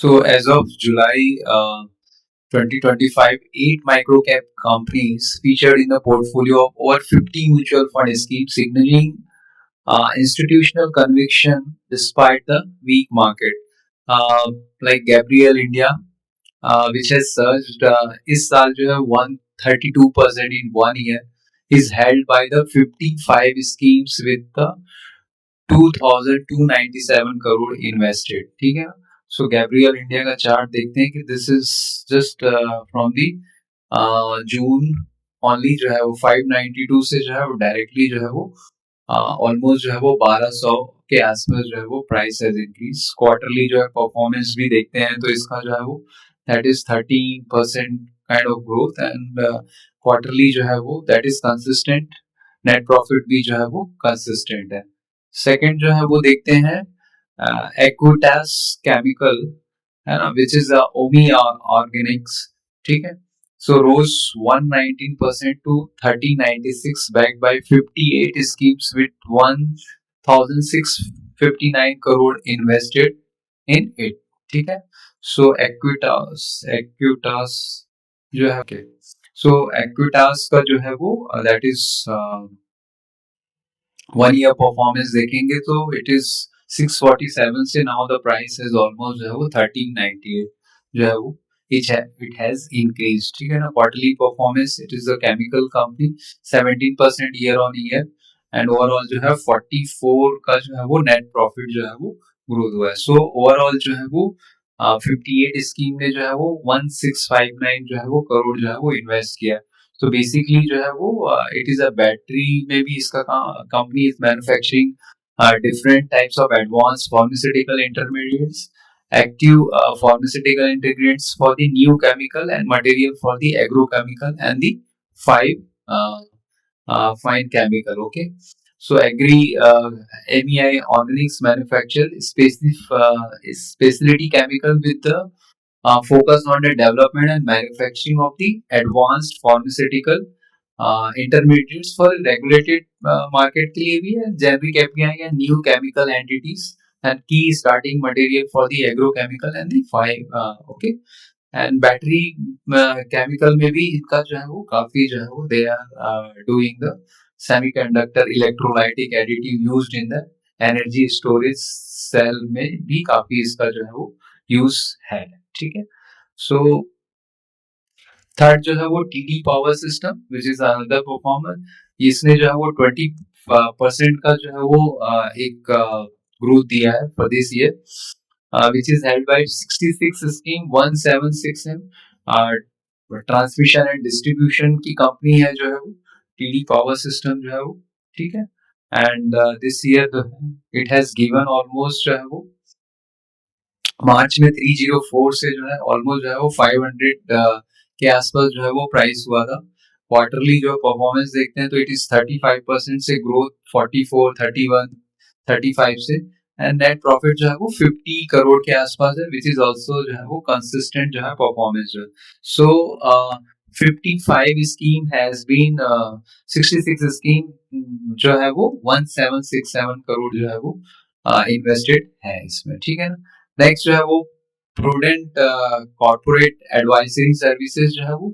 So as of July 2025, 8 microcap companies featured in the portfolio of over 50 mutual fund schemes, signaling institutional conviction despite the weak market. Like Gabriel India, which has surged इस साल जो है 132% in 1 year, is held by the 55 schemes with the 2297 crore invested. ठीक है. सो Gabriel India का chart देखते हैं कि this is just from the June only जो है वो 592 से जो है वो डायरेक्टली जो है वो ऑलमोस्ट जो है वो 1200 के आसपास जो है वो प्राइस हैज इंक्रीज. क्वार्टरली जो है परफॉर्मेंस भी देखते हैं तो इसका जो है वो that is 13% kind of growth and quarterly जो है वो that is consistent. Net profit भी जो है वो कंसिस्टेंट है. सेकंड जो है वो देखते हैं एक्विटास केमिकल, है ना, विच इज ओमी ऑर्गेनिक्स. ठीक है. So rose 119% to 1396 back by 58 schemes with 1659 crore invested in it. ठीक है. सो एक्विटास जो है okay. सो एक्विटास का जो है वो दैट इज 1 year परफॉर्मेंस देखेंगे तो इट इज 647 से now the price is almost जो है वो 1398 जो है वो इट हैज इंक्रीज. ठीक है ना. Quarterly performance it is a chemical company 17% year on year and overall जो है 44 का जो है वो नेट प्रॉफिट जो है वो ग्रोथ हुआ है. सो ओवरऑल जो है वो 58 स्कीम ने जो है वो 1659 जो है वो करोड़ जो है वो इन्वेस्ट किया. तो बेसिकली जो है वो इट इज अ बैटरी में भी इसका company is manufacturing different types of advanced pharmaceutical intermediates, active pharmaceutical ingredients for the new chemical and material for the agrochemical and the five fine chemical. Okay. So agri MEI organics manufacture specialty chemical with the focus on the development and manufacturing of the advanced pharmaceutical intermediates for regulated market के लिए भी है, generic API and new chemical entities and key starting material for the agrochemical and the five okay. and battery chemical में भी इनका जो है वो काफी जो है वो they are doing the semiconductor electrolytic additive used in the energy storage cell में भी काफी इसका जो है वो यूज है. ठीक है. सो थर्ड जो है वो TD power system which is another performer. इसने जो है वो 20% का जो है वो एक ग्रोथ दिया है for this year which is held by 66 scheme 176M. Transmission and distribution की कंपनी है जो है वो टीडी पावर सिस्टम जो है वो. ठीक है. And this year it has given almost जो है वो मार्च में 304 से जो है ऑलमोस्ट जो है वो 500 के आसपास जो है वो प्राइस हुआ था. क्वार्टरली जो परफॉर्मेंस देखते हैं तो इट इज 35% से ग्रोथ 44 31 35 से एंड नेट प्रॉफिट जो है वो 50 करोड़ के आसपास है विच इज ऑल्सो जो है वो कंसिस्टेंट जो है परफॉर्मेंस जो है. सो 55 स्कीम हैज बीन 66 स्कीम जो है वो 1767 करोड़ जो है वो इन्वेस्टेड है इसमें. ठीक है ना. नेक्स्ट जो है वो प्रूडेंट कॉर्पोरेट एडवाइजरी सर्विसेज जो है वो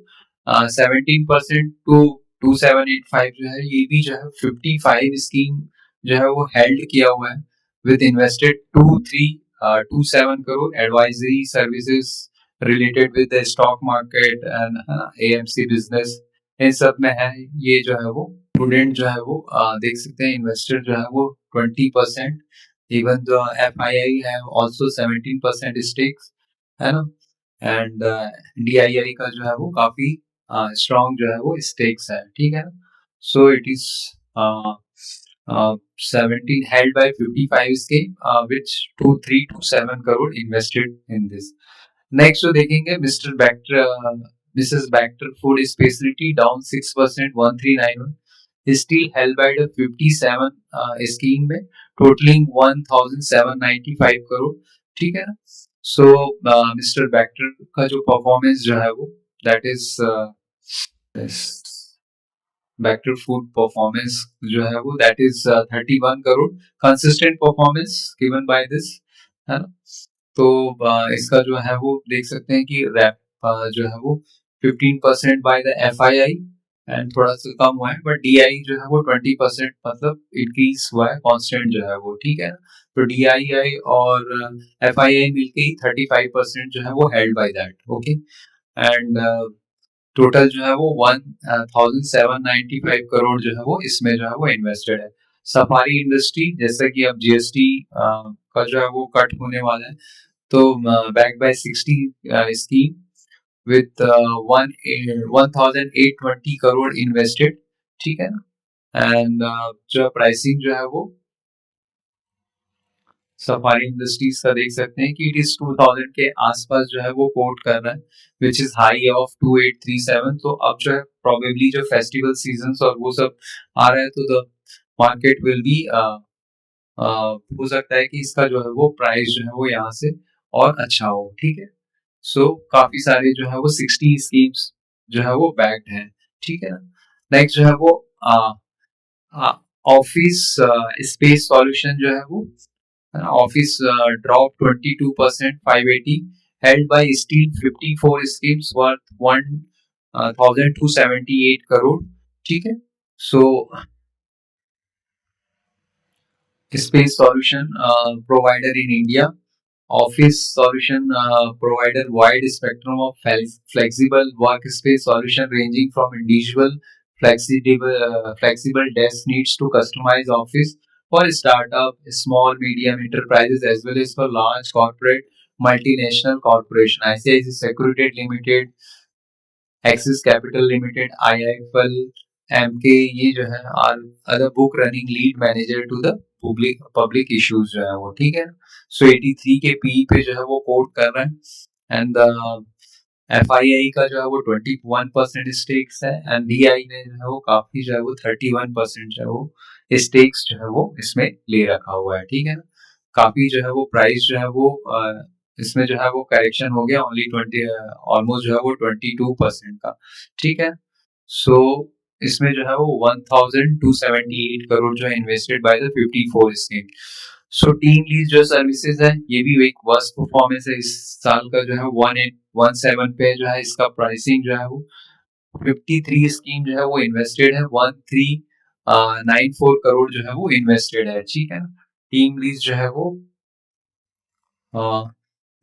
17% टू 2785 जो है ये भी जो है 55 स्कीम जो है वो हेल्ड किया हुआ है with invested 2327 crore advisory services related with the stock market and AMC business in सब में है. ये जो है वो प्रूडेंट जो है वो देख सकते हैं इन्वेस्टर जो है वो 20%. Even the FII have also 17% stakes, है ना. एंड DII का जो है वो काफी स्ट्रॉन्ग जो है वो स्टेक्स है. ठीक है ना. So it is 17 held by 55 scheme which 2327 crore invested in this. Next जो देखेंगे Mrs Bector food speciality down 6% 1391 still held by the 57 scheme में टोटलिंग 1795 करोड़. ठीक है ना. सो मिस्टर बैक्टर का जो परफॉर्मेंस जो है वो दैट इज बैक्टर फूड परफॉर्मेंस जो है वो that is 31 crore. Consistent performance given by this, है ना. तो इसका जो है वो देख सकते हैं कि रैप जो है वो 15% बाय द एफआईआई एंड थोड़ा सा कम हुआ है, बट डीआई जो है वो 20% मतलब इंक्रीज हुआ है, कांस्टेंट जो है वो, ठीक है ना। तो डीआईआई और एफआईआई मिलके ही 35% जो है वो held by that, okay. And total जो है वो 1795 करोड़ जो है वो इसमें जो है वो इन्वेस्टेड है। सफारी इंडस्ट्री, जैसा कि अब जीएसटी का जो है वो कट होने वाला है, तो backed by 60 scheme with 1820 crore invested, ठीक है ना। एंड जो प्राइसिंग जो है वो सफारी इंडस्ट्रीज का देख सकते हैं कि इट इज 2000 के आसपास जो है वो कोट कर रहा है, विच इज हाई ऑफ 2837। तो अब जो है प्रोबेबली जो फेस्टिवल सीजन और वो सब आ रहा है, तो द मार्केट विल बी हो सकता है कि इसका जो है वो प्राइस जो है वो यहाँ से और अच्छा हो, ठीक है। सो काफी सारे जो है वो 60 स्कीम्स जो है वो बैक्ड है, ठीक है ना। नेक्स्ट जो है वो ऑफिस स्पेस सॉल्यूशन जो है वो office drop 22%, 580 held by still 54 schemes worth 1278 crore, ठीक है। सो space solution provider in India, office solution provider, wide spectrum of flexible workspace solution ranging from individual flexible desk needs to customized office for startup, small medium enterprises as well as for large corporate multinational corporation. ICICI Securities Limited, Axis Capital Limited, IIFL, Emkay, ये जो है are other book running lead manager to the public issues जो है वो, ठीक है। सो 83 के P पे जो है वो कोट कर रहे हैं। एंड एफआईआई का जो है वो 21% स्टेक्स है, एंड डीआई ने जो है वो काफी जो है वो 31% जो है वो स्टेक्स जो है वो इसमें ले रखा हुआ है, ठीक है ना। काफी जो है वो प्राइस जो है वो इसमें जो है वो करेक्शन हो गया, ओनली 20 ऑलमोस्ट जो है वो 22% का, ठीक है। सो इसमें जो है वो 1278 करोड़ जो है invested by the 54 scheme. So team lease जो सर्विसेज है, ये भी एक वर्स्ट परफॉर्मेंस है इस साल का, जो है 1817 पे जो है इसका प्राइसिंग जो है वो 53 स्कीम जो है वो इन्वेस्टेड है, 1394 करोड़ जो है वो इन्वेस्टेड है, ठीक है ना। टीम लीज जो है वो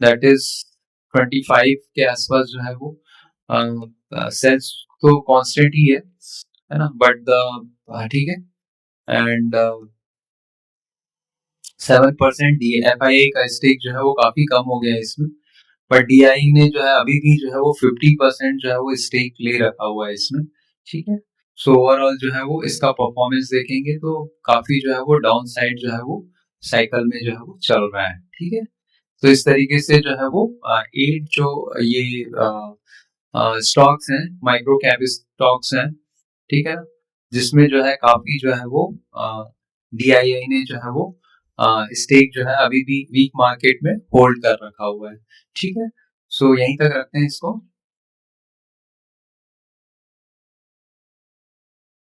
दैट इज 25 के आसपास जो है वो सेल्स तो कांस्टेंट ही है ना, बट द ठीक है। एंड 7% डी एफआईआई का स्टेक जो है वो काफी कम हो गया है इसमें, पर डीआई ने जो है अभी भी जो है वो 50% जो है वो स्टेक ले रखा हुआ है इसमें, ठीक है। सो ओवरऑल जो है वो इसका परफॉर्मेंस देखेंगे तो काफी जो है वो डाउन साइड जो है वो साइकिल में जो है वो चल रहा है, ठीक है। तो इस तरीके से जो है वो 8 जो ये स्टॉक्स हैं, माइक्रो कैप स्टॉक्स हैं, ठीक है ना, जिसमें जो है काफी जो है वो डीआईआई ने जो है वो स्टेक जो है अभी भी वीक मार्केट में होल्ड कर रखा हुआ है, ठीक है। सो यहीं तक रखते हैं इसको।